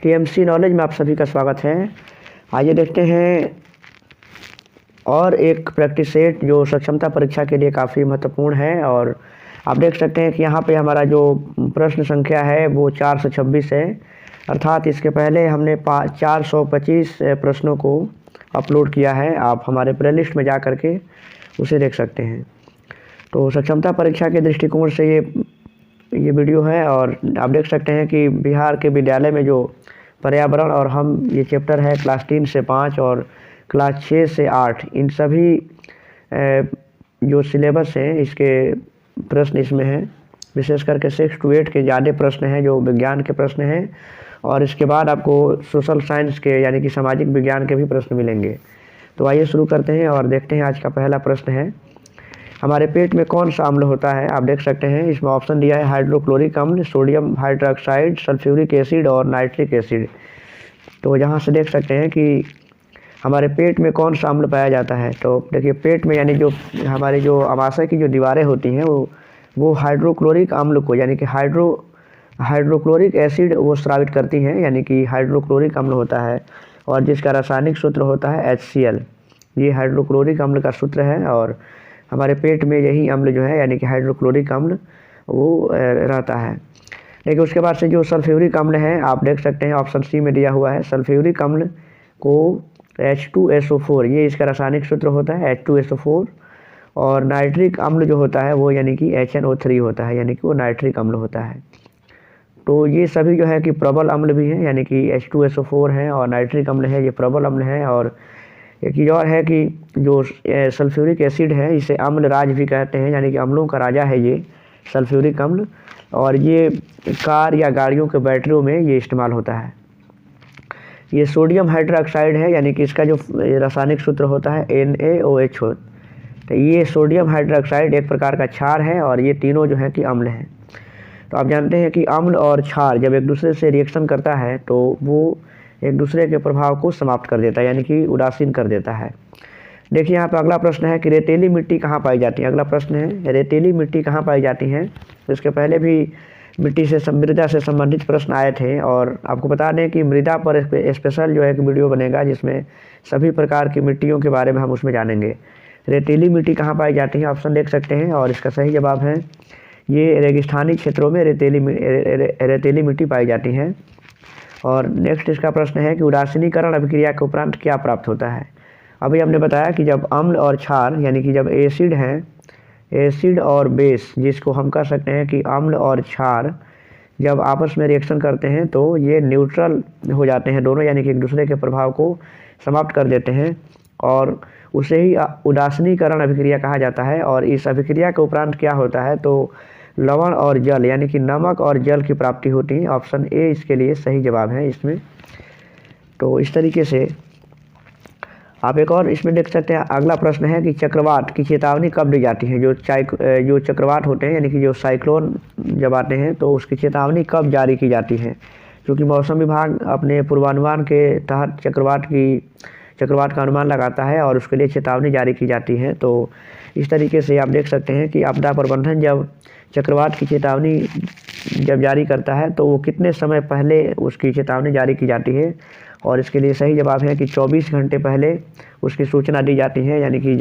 TMC knowledge में आप सभी का स्वागत है। आइए देखते हैं और एक प्रैक्टिस सेट जो सक्षमता परीक्षा के लिए काफ़ी महत्वपूर्ण है। और आप देख सकते हैं कि यहाँ पे हमारा जो प्रश्न संख्या है वो 426 है, अर्थात इसके पहले हमने 425 प्रश्नों को अपलोड किया है। आप हमारे प्लेलिस्ट में जा कर के उसे देख सकते हैं। तो सक्षमता परीक्षा के दृष्टिकोण से ये वीडियो है। और आप देख सकते हैं कि बिहार के विद्यालय में जो पर्यावरण और हम ये चैप्टर है क्लास 3 से 5 और क्लास 6 से 8, इन सभी जो सिलेबस हैं इसके प्रश्न इसमें हैं। विशेष करके 6 to 8 के ज़्यादा प्रश्न हैं जो विज्ञान के प्रश्न हैं, और इसके बाद आपको सोशल साइंस के यानी कि सामाजिक विज्ञान के भी प्रश्न मिलेंगे। तो आइए शुरू करते हैं और देखते हैं। आज का पहला प्रश्न है, हमारे पेट में कौन सा अम्ल होता है। आप देख सकते हैं इसमें ऑप्शन दिया है हाइड्रोक्लोरिक अम्ल, सोडियम हाइड्रोक्साइड, सल्फ्यूरिक एसिड और नाइट्रिक एसिड। तो यहाँ से देख सकते हैं कि हमारे पेट में कौन सा अम्ल पाया जाता है। तो देखिए पेट में यानी जो हमारी जो अमाशय की जो दीवारें होती हैं वो हाइड्रोक्लोरिक अम्ल को यानी कि हाइड्रोक्लोरिक एसिड वो स्रावित करती हैं, यानी कि हाइड्रोक्लोरिक अम्ल होता है। और जिसका रासायनिक सूत्र होता है HCl, ये हाइड्रोक्लोरिक अम्ल का सूत्र है। और हमारे पेट में यही अम्ल जो है यानी कि हाइड्रोक्लोरिक अम्ल वो रहता है। लेकिन उसके बाद से जो सल्फ्यूरिक अम्ल है, आप देख सकते हैं ऑप्शन सी में दिया हुआ है। सल्फ्यूरिक अम्ल को H2SO4, ये इसका रासायनिक सूत्र होता है H2SO4। और नाइट्रिक अम्ल जो होता है वो यानी कि HNO3 होता है, यानी कि वो नाइट्रिक अम्ल होता है। तो ये सभी जो है कि प्रबल अम्ल भी हैं, यानी कि H2SO4 है और नाइट्रिक अम्ल है, ये प्रबल अम्ल है। और एक चीज़ और है कि जो सल्फ्यूरिक एसिड है इसे अम्ल राज भी कहते हैं, यानी कि अम्लों का राजा है ये सल्फ्यूरिक अम्ल। और ये कार या गाड़ियों के बैटरियों में ये इस्तेमाल होता है। ये सोडियम हाइड्रोक्साइड है, यानी कि इसका जो रासायनिक सूत्र होता है NaOH। तो ये सोडियम हाइड्रोक्साइड एक प्रकार का क्षार है और ये तीनों जो है कि अम्ल हैं। तो आप जानते हैं कि अम्ल और क्षार जब एक दूसरे से रिएक्शन करता है तो वो एक दूसरे के प्रभाव को समाप्त कर देता है, यानी कि उदासीन कर देता है। देखिए यहाँ पर अगला प्रश्न है कि रेतीली मिट्टी कहाँ पाई जाती है। अगला प्रश्न है रेतीली मिट्टी कहाँ पाई जाती है। तो इसके पहले भी मृदा से संबंधित प्रश्न आए थे, और आपको बता दें कि मृदा पर स्पेशल जो है एक वीडियो बनेगा जिसमें सभी प्रकार की मिट्टियों के बारे में हम उसमें जानेंगे। रेतीली मिट्टी कहाँ पाई जाती है, ऑप्शन देख सकते हैं, और इसका सही जवाब है ये रेगिस्तानी क्षेत्रों में रेतीली मिट्टी पाई जाती है। और नेक्स्ट इसका प्रश्न है कि उदासीनीकरण अभिक्रिया के उपरांत क्या प्राप्त होता है। अभी हमने बताया कि जब अम्ल और क्षार यानी कि जब एसिड हैं, एसिड और बेस, जिसको हम कह सकते हैं कि अम्ल और क्षार जब आपस में रिएक्शन करते हैं तो ये न्यूट्रल हो जाते हैं दोनों, यानी कि एक दूसरे के प्रभाव को समाप्त कर देते हैं, और उसे ही उदासीनीकरण अभिक्रिया कहा जाता है। और इस अभिक्रिया के उपरांत क्या होता है तो लवण और जल यानी कि नमक और जल की प्राप्ति होती है। ऑप्शन ए इसके लिए सही जवाब है इसमें। तो इस तरीके से आप एक और इसमें देख सकते हैं। अगला प्रश्न है कि चक्रवात की चेतावनी कब दी जाती है। जो चक्रवात होते हैं यानी कि जो साइक्लोन जब आते हैं तो उसकी चेतावनी कब जारी की जाती है। क्योंकि मौसम विभाग अपने पूर्वानुमान के तहत चक्रवात का अनुमान लगाता है और उसके लिए चेतावनी जारी की जाती है। तो इस तरीके से आप देख सकते हैं कि आपदा प्रबंधन जब चक्रवात की चेतावनी जब जारी करता है तो वो कितने समय पहले उसकी चेतावनी जारी की जाती है। और इसके लिए सही जवाब है कि 24 घंटे पहले उसकी सूचना दी जाती है, यानी कि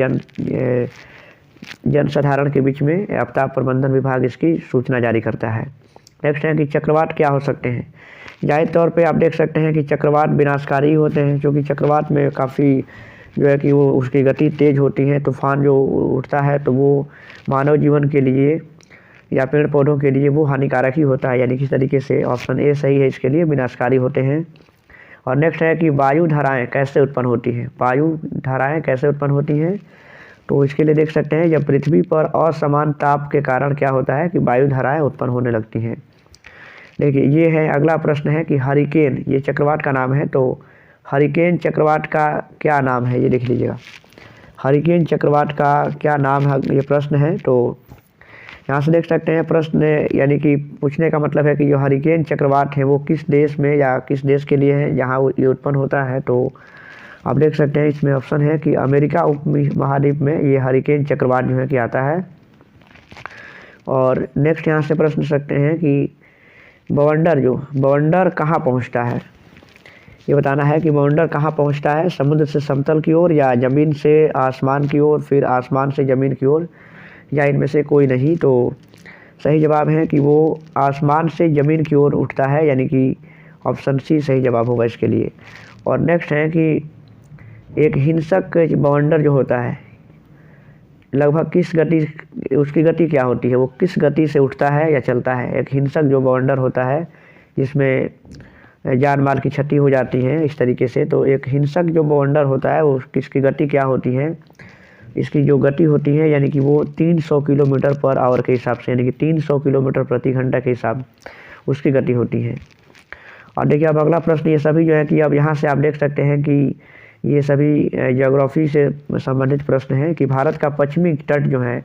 जनसाधारण के बीच में आपदा प्रबंधन विभाग इसकी सूचना जारी करता है। नेक्स्ट है कि चक्रवात क्या हो सकते हैं। जाहिर तौर पे आप देख सकते हैं कि चक्रवात विनाशकारी होते हैं, क्योंकि चक्रवात में काफ़ी जो है कि वो उसकी गति तेज़ होती है। तूफान जो उठता है तो वो मानव जीवन के लिए या पेड़ पौधों के लिए वो हानिकारक ही होता है, यानी कि इस तरीके से ऑप्शन ए सही है इसके लिए, विनाशकारी होते हैं। और नेक्स्ट है कि वायु धाराएँ कैसे उत्पन्न होती हैं। वायु धाराएँ कैसे उत्पन्न होती हैं, तो इसके लिए देख सकते हैं जब पृथ्वी पर असमान ताप के कारण क्या होता है कि वायु धाराएँ उत्पन्न होने लगती हैं। देखिए ये है अगला प्रश्न है कि हरिकेन, ये चक्रवात का नाम है, तो हरिकेन चक्रवात का क्या नाम है, ये देख लीजिएगा। हरिकेन चक्रवात का क्या नाम है, ये प्रश्न है। तो यहाँ से देख सकते हैं प्रश्न यानी कि पूछने का मतलब है कि जो हरिकेन चक्रवात है वो किस देश में या किस देश के लिए है जहाँ ये उत्पन्न होता है। तो आप देख सकते हैं इसमें ऑप्शन है कि अमेरिका उपमहाद्वीप में ये हरिकेन चक्रवात जो है कि आता है। और नेक्स्ट यहाँ से प्रश्न सकते हैं कि बवंडर कहाँ पहुँचता है। ये बताना है कि बाउंडर कहाँ पहुँचता है, समुद्र से समतल की ओर या ज़मीन से आसमान की ओर, फिर आसमान से ज़मीन की ओर, या इनमें से कोई नहीं। तो सही जवाब है कि वो आसमान से ज़मीन की ओर उठता है, यानी कि ऑप्शन सी सही जवाब होगा इसके लिए। और नेक्स्ट है कि एक हिंसक बाउंडर जो होता है लगभग किस गति, उसकी गति क्या होती है, वो किस गति से उठता है या चलता है। एक हिंसक जो बाउंडर होता है जिसमें जान माल की क्षति हो जाती है इस तरीके से, तो एक हिंसक जो बाउंडर होता है वो किसकी गति क्या होती है, इसकी जो गति होती है यानी कि वो 300 किलोमीटर पर आवर के हिसाब से, यानी कि 300 किलोमीटर प्रति घंटा के हिसाब उसकी गति होती है। और देखिए अब अगला प्रश्न, ये सभी जो है कि अब यहाँ से आप देख सकते हैं कि ये सभी ज्योग्राफी से संबंधित प्रश्न हैं कि भारत का पश्चिमी तट जो है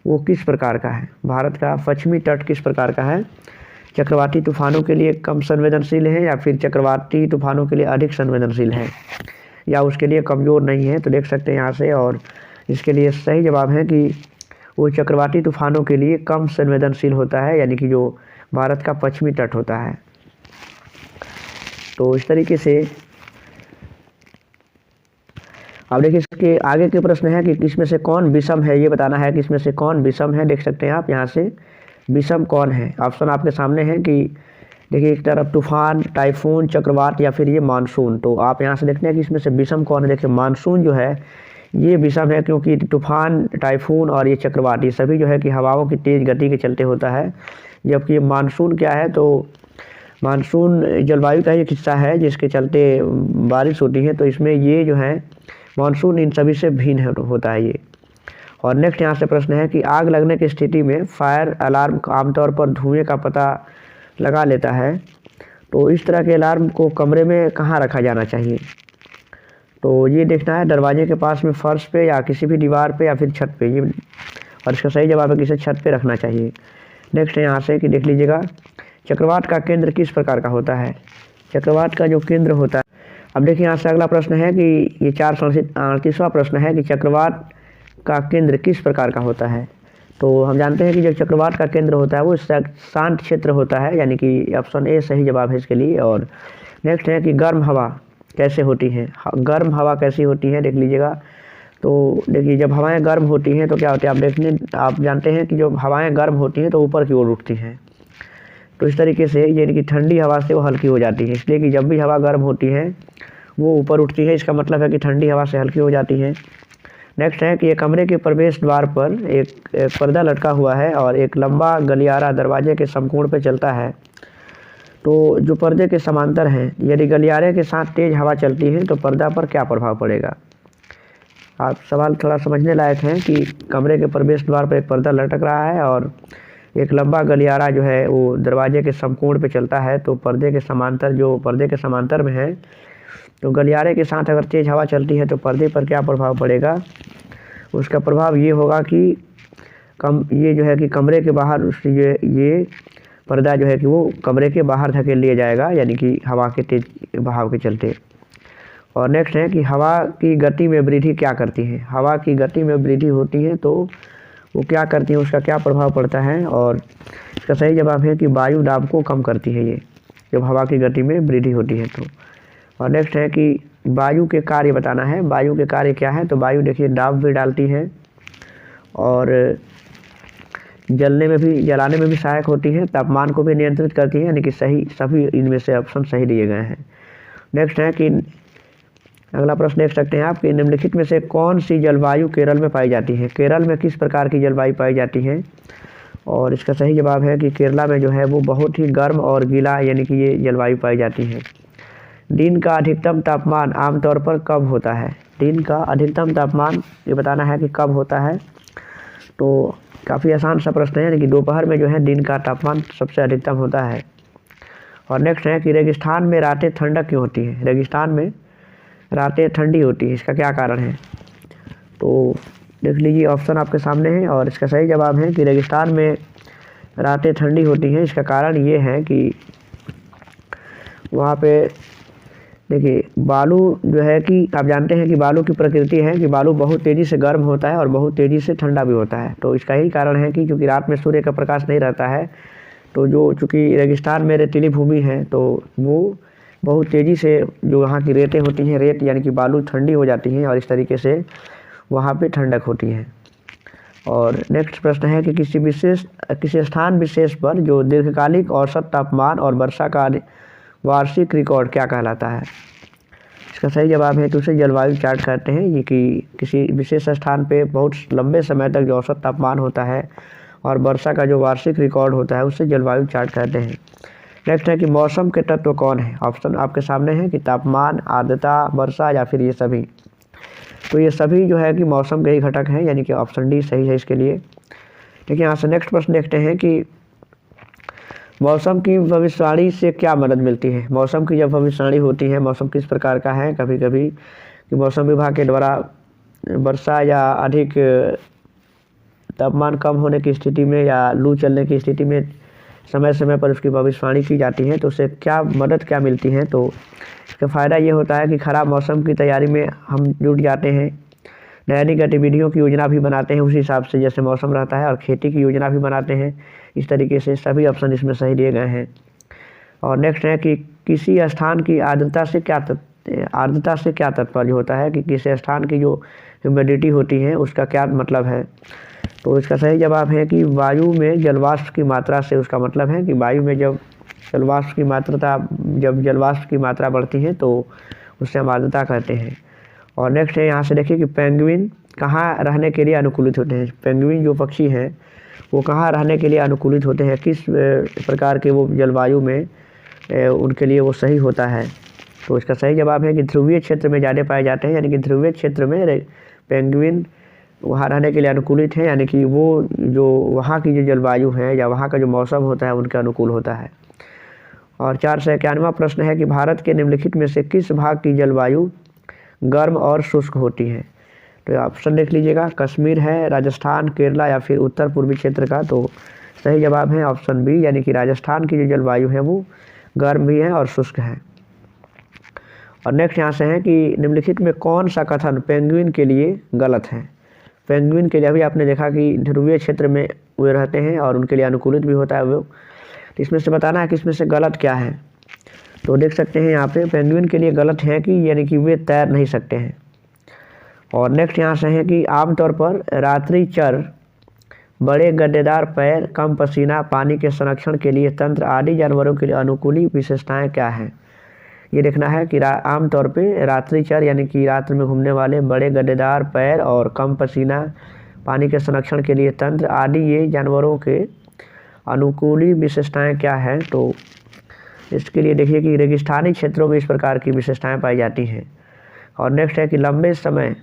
वो किस प्रकार का है। भारत का पश्चिमी तट किस प्रकार का है, चक्रवाती तूफानों के लिए कम संवेदनशील है या फिर चक्रवाती तूफानों के लिए अधिक संवेदनशील है, या उसके लिए कमज़ोर नहीं है। तो देख सकते हैं यहाँ से, और इसके लिए सही जवाब है कि वो चक्रवाती तूफानों के लिए कम संवेदनशील होता है, यानी कि जो भारत का पश्चिमी तट होता है। तो इस तरीके से अब देखिए इसके आगे के प्रश्न है कि किसमें से कौन विषम है, ये बताना है कि इसमें से कौन विषम है। देख सकते हैं आप यहाँ से विषम कौन है, ऑप्शन आपके सामने है कि देखिए एक तरफ तूफान, टाइफून, चक्रवात या फिर ये मानसून। तो आप यहाँ से देखते हैं कि इसमें से विषम कौन है। देखिए मानसून जो है ये विषम है, क्योंकि तूफान, टाइफून और ये चक्रवात ये सभी जो है कि हवाओं की तेज़ गति के चलते होता है, जबकि ये मानसून क्या है, तो मानसून जलवायु का एक हिस्सा है जिसके चलते बारिश होती है। तो इसमें ये जो है मानसून इन सभी से भिन्न होता है ये। और नेक्स्ट यहाँ से प्रश्न है कि आग लगने की स्थिति में फायर अलार्म आमतौर पर धुएं का पता लगा लेता है, तो इस तरह के अलार्म को कमरे में कहाँ रखा जाना चाहिए। तो ये देखना है दरवाजे के पास में, फर्श पे, या किसी भी दीवार पे, या फिर छत पे। ये और इसका सही जवाब है कि इसे छत पे रखना चाहिए। नेक्स्ट है यहाँ से कि देख लीजिएगा चक्रवात का केंद्र किस प्रकार का होता है। चक्रवात का जो केंद्र होता है, अब देखिए यहाँ से अगला प्रश्न है कि ये 438वां प्रश्न है कि चक्रवात का केंद्र किस प्रकार का होता है। तो हम जानते हैं कि जो चक्रवात का केंद्र होता है वो शांत क्षेत्र होता है, यानी कि ऑप्शन ए सही जवाब है इसके लिए। और नेक्स्ट है कि गर्म हवा कैसे होती है। गर्म हवा कैसी होती है देख लीजिएगा। तो देखिए जब हवाएं गर्म होती हैं तो क्या होता है, आप जानते हैं कि जब हवाएं गर्म होती हैं तो ऊपर की ओर उठती हैं। तो इस तरीके से यानी कि ठंडी हवा से वो हल्की हो जाती है, इसलिए कि जब भी हवा गर्म होती है वो ऊपर उठती है, इसका मतलब है कि ठंडी हवा से हल्की हो जाती है। नेक्स्ट है कि एक कमरे के प्रवेश द्वार पर एक पर्दा लटका हुआ है और एक लंबा गलियारा दरवाजे के समकोण पे चलता है, तो जो पर्दे के समांतर हैं, यदि गलियारे के साथ तेज़ हवा चलती है तो पर्दा पर क्या प्रभाव पड़ेगा। आप सवाल थोड़ा समझने लायक है कि कमरे के प्रवेश द्वार पर एक पर्दा लटक रहा है और एक लंबा गलियारा जो है वो दरवाजे के समकोण पे चलता है, तो पर्दे के समांतर, जो पर्दे के समांतर में है, तो गलियारे के साथ अगर तेज़ हवा चलती है तो पर्दे पर क्या प्रभाव पड़ेगा। उसका प्रभाव ये होगा कि ये जो है कि कमरे के बाहर ये पर्दा जो है कि वो कमरे के बाहर धकेल लिया जाएगा, यानी कि हवा के तेज बहाव के चलते। और नेक्स्ट है कि हवा की गति में वृद्धि क्या करती है। हवा की गति में वृद्धि होती है तो वो क्या करती है, उसका क्या प्रभाव पड़ता है। और इसका सही जवाब है कि वायु दाब को कम करती है ये, जब हवा की गति में वृद्धि होती है तो। और नेक्स्ट है कि वायु के कार्य बताना है। वायु के कार्य क्या है, तो वायु देखिए दाब भी डालती है और जलाने में भी सहायक होती है, तापमान को भी नियंत्रित करती है, यानी कि सही सभी इनमें से ऑप्शन सही दिए गए हैं। नेक्स्ट है कि अगला प्रश्न देख सकते हैं आप कि निम्नलिखित में से कौन सी जलवायु केरल में पाई जाती है। केरल में किस प्रकार की जलवायु पाई जाती है। और इसका सही जवाब है कि केरला में जो है वो बहुत ही गर्म और गीला, यानी कि ये जलवायु पाई जाती है। दिन का अधिकतम तापमान आमतौर पर कब होता है। दिन का अधिकतम तापमान ये बताना है कि कब होता है। तो काफ़ी आसान सा प्रश्न है, यानी कि दोपहर में जो है दिन का तापमान सबसे अधिकतम होता है। और नेक्स्ट है कि रेगिस्तान में रातें ठंडक क्यों होती है। रेगिस्तान में रातें ठंडी होती है, इसका क्या कारण है। तो देख लीजिए ऑप्शन आपके सामने है और इसका सही जवाब है कि रेगिस्तान में रातें ठंडी होती हैं। इसका कारण ये है कि वहाँ पे देखिए बालू जो है कि आप जानते हैं कि बालू की प्रकृति है कि बालू बहुत तेज़ी से गर्म होता है और बहुत तेज़ी से ठंडा भी होता है। तो इसका ही कारण है कि क्योंकि रात में सूर्य का प्रकाश नहीं रहता है, तो जो चूँकि रेगिस्तान में रेतीली भूमि है तो वो बहुत तेज़ी से जो वहाँ की रेतें होती हैं, रेत यानी कि बालू ठंडी हो जाती हैं और इस तरीके से वहाँ पे ठंडक होती है। और नेक्स्ट प्रश्न है कि किसी स्थान विशेष पर जो दीर्घकालिक औसत तापमान और वर्षा का वार्षिक रिकॉर्ड क्या कहलाता है? इसका सही जवाब है कि उसे जलवायु चार्ट कहते हैं। ये कि किसी विशेष स्थान पे बहुत लंबे समय तक जो औसत तापमान होता है और वर्षा का जो वार्षिक रिकॉर्ड होता है उसे जलवायु चार्ट कहते हैं। नेक्स्ट है कि मौसम के तत्व कौन है? ऑप्शन आपके सामने है कि तापमान, आर्द्रता, वर्षा या फिर ये सभी। तो ये सभी जो है कि मौसम के ही घटक हैं, यानी कि ऑप्शन डी सही है इसके लिए। देखिए यहाँ से नेक्स्ट प्रश्न देखते हैं कि मौसम की भविष्यवाणी से क्या मदद मिलती है? मौसम की जब भविष्यवाणी होती है, मौसम किस प्रकार का है, कभी कभी कि मौसम विभाग के द्वारा वर्षा या अधिक तापमान कम होने की स्थिति में या लू चलने की स्थिति में समय समय पर उसकी भविष्यवाणी की जाती है, तो उससे क्या मदद क्या मिलती है? तो इसका फ़ायदा ये होता है कि ख़राब मौसम की तैयारी में हम जुट जाते हैं, दैनिक गतिविधियों की योजना भी बनाते हैं उसी हिसाब से जैसे मौसम रहता है, और खेती की योजना भी बनाते हैं। इस तरीके से सभी ऑप्शन इसमें सही दिए गए हैं। और नेक्स्ट है कि किसी स्थान की आर्द्रता से क्या तात्पर्य होता है? कि किसी स्थान की जो ह्यूमिडिटी होती है उसका क्या मतलब है? तो इसका सही जवाब है कि वायु में जलवाष्प की मात्रा से उसका मतलब है कि वायु में जब जलवाष्प की मात्रा बढ़ती है तो उससे हम आर्द्रता कहते हैं। और नेक्स्ट है यहाँ से देखिए कि पेंगुइन कहाँ रहने के लिए अनुकूलित होते हैं? पेंगुइन जो पक्षी हैं वो कहाँ रहने के लिए अनुकूलित होते हैं, किस प्रकार के वो जलवायु में उनके लिए वो सही होता है? तो इसका सही जवाब है कि ध्रुवीय क्षेत्र में ज़्यादा पाए जाते हैं, यानी कि ध्रुवीय क्षेत्र में पेंगुइन वहाँ रहने के लिए अनुकूलित है, यानी कि वो जो वहाँ की जो जलवायु है या वहाँ का जो मौसम होता है उनके अनुकूल होता है। और 491वां प्रश्न है कि भारत के निम्नलिखित में से किस भाग की जलवायु गर्म और शुष्क होती है? तो ऑप्शन देख लीजिएगा, कश्मीर है, राजस्थान, केरला या फिर उत्तर पूर्वी क्षेत्र का। तो सही जवाब है ऑप्शन बी, यानी कि राजस्थान की जो जलवायु है वो गर्म भी है और शुष्क है। और नेक्स्ट यहाँ से है कि निम्नलिखित में कौन सा कथन पेंगुइन के लिए गलत है? पेंगुइन के लिए अभी आपने देखा कि ध्रुवीय क्षेत्र में वे रहते हैं और उनके लिए अनुकूलित भी होता है वो, तो इसमें से बताना है कि इसमें से गलत क्या है। तो देख सकते हैं यहाँ पे पेंगुइन के लिए गलत है कि यानी कि वे तैर नहीं सकते हैं। और नेक्स्ट यहाँ से है कि आमतौर पर रात्रिचर, बड़े गड्ढेदार पैर, कम पसीना, पानी के संरक्षण के लिए तंत्र आदि जानवरों के लिए अनुकूली विशेषताएं क्या हैं? ये देखना है कि आमतौर पे रात्रिचर यानी कि रात्र में घूमने वाले, बड़े गड्ढेदार पैर और कम पसीना, पानी के संरक्षण के लिए तंत्र आदि ये जानवरों के अनुकूली विशेषताएं क्या हैं? तो इसके लिए देखिए कि रेगिस्तानी क्षेत्रों में इस प्रकार की विशेषताएं पाई जाती हैं। और नेक्स्ट है कि लंबे समय,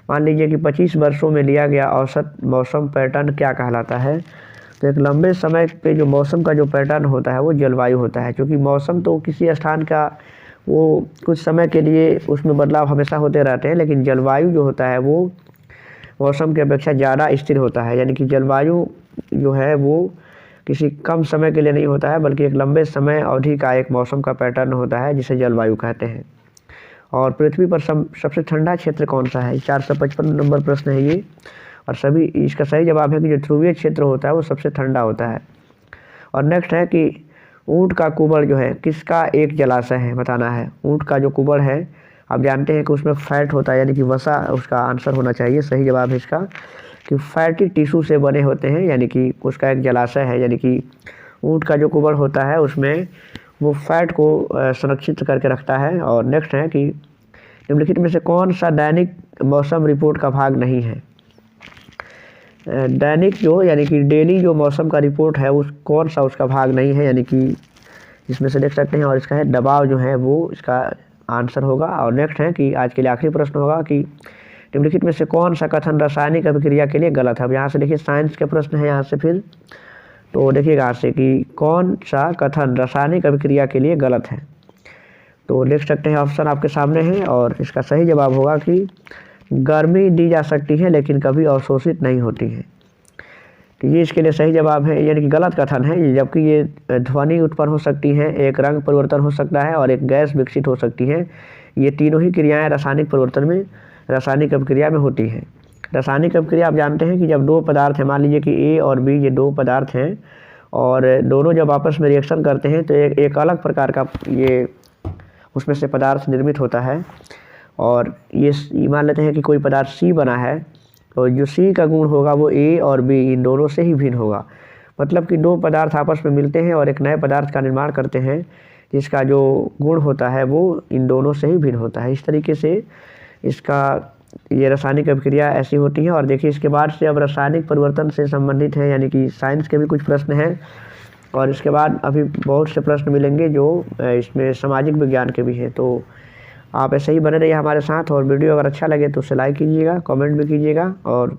मान लीजिए कि 25 वर्षों में लिया गया औसत मौसम पैटर्न क्या कहलाता है? तो एक लंबे समय पे जो मौसम का जो पैटर्न होता है वो जलवायु होता है, क्योंकि मौसम तो किसी स्थान का वो कुछ समय के लिए उसमें बदलाव हमेशा होते रहते हैं, लेकिन जलवायु जो होता है वो मौसम की अपेक्षा ज़्यादा स्थिर होता है। यानी कि जलवायु जो है वो किसी कम समय के लिए नहीं होता है, बल्कि एक लंबे समय अवधि का एक मौसम का पैटर्न होता है जिसे जलवायु कहते हैं। और पृथ्वी पर सबसे ठंडा क्षेत्र कौन सा है? 455 नंबर प्रश्न है ये, और सभी इसका सही जवाब है कि जो ध्रुवीय क्षेत्र होता है वो सबसे ठंडा होता है। और नेक्स्ट है कि ऊँट का कुबड़ जो है किसका एक जलाशय है? बताना है। ऊँट का जो कुबड़ है आप जानते हैं कि उसमें फैट होता है, यानी कि वसा उसका आंसर होना चाहिए। सही जवाब है इसका कि फैटी टिश्यू से बने होते हैं, यानी कि उसका एक जलाशय है। यानी कि ऊँट का जो कुबड़ होता है उसमें वो फैट को संरक्षित करके रखता है। और नेक्स्ट है कि निम्नलिखित में से कौन सा दैनिक मौसम रिपोर्ट का भाग नहीं है? दैनिक जो यानी कि डेली जो मौसम का रिपोर्ट है उस कौन सा उसका भाग नहीं है? यानी कि इसमें से देख सकते हैं, और इसका है दबाव जो है वो इसका आंसर होगा। और नेक्स्ट है कि आज के लिए आखिरी प्रश्न होगा कि निम्नलिखित में से कौन सा कथन रासायनिक अभिक्रिया के लिए गलत है? अब यहाँ से देखिए साइंस के प्रश्न है यहाँ से फिर, तो देखिएगा यहाँ से कि कौन सा कथन रासायनिक अभिक्रिया के लिए गलत है? तो देख सकते हैं ऑप्शन आपके सामने है, और इसका सही जवाब होगा कि गर्मी दी जा सकती है लेकिन कभी अवशोषित नहीं होती है। तो ये इसके लिए सही जवाब है, यानी कि गलत कथन है। जबकि ये ध्वनि उत्पन्न हो सकती है, एक रंग परिवर्तन हो सकता है और एक गैस विकसित हो सकती है। ये तीनों ही क्रियाएं रासायनिक परिवर्तन में, रासायनिक अभिक्रिया में होती हैं। रासायनिक अभिक्रिया आप जानते हैं कि जब दो पदार्थ हैं, मान लीजिए कि ए और बी ये दो पदार्थ हैं, और दोनों जब आपस में रिएक्शन करते हैं तो एक अलग प्रकार का ये उसमें से पदार्थ निर्मित होता है। और ये मान लेते हैं कि कोई पदार्थ सी बना है, तो जो सी का गुण होगा वो ए और बी इन दोनों से ही भिन्न होगा। मतलब कि दो पदार्थ आपस में मिलते हैं और एक नए पदार्थ का निर्माण करते हैं, जिसका जो गुण होता है वो इन दोनों से ही भिन्न होता है। इस तरीके से इसका ये रासायनिक अभिक्रिया ऐसी होती है। और देखिए इसके बाद से अब रासायनिक परिवर्तन से संबंधित है, यानी कि साइंस के भी कुछ प्रश्न हैं, और इसके बाद अभी बहुत से प्रश्न मिलेंगे जो इसमें सामाजिक विज्ञान के भी हैं। तो आप ऐसे ही बने रहिए हमारे साथ, और वीडियो अगर अच्छा लगे तो उसे लाइक कीजिएगा, कमेंट भी कीजिएगा और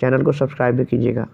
चैनल को सब्सक्राइब भी कीजिएगा।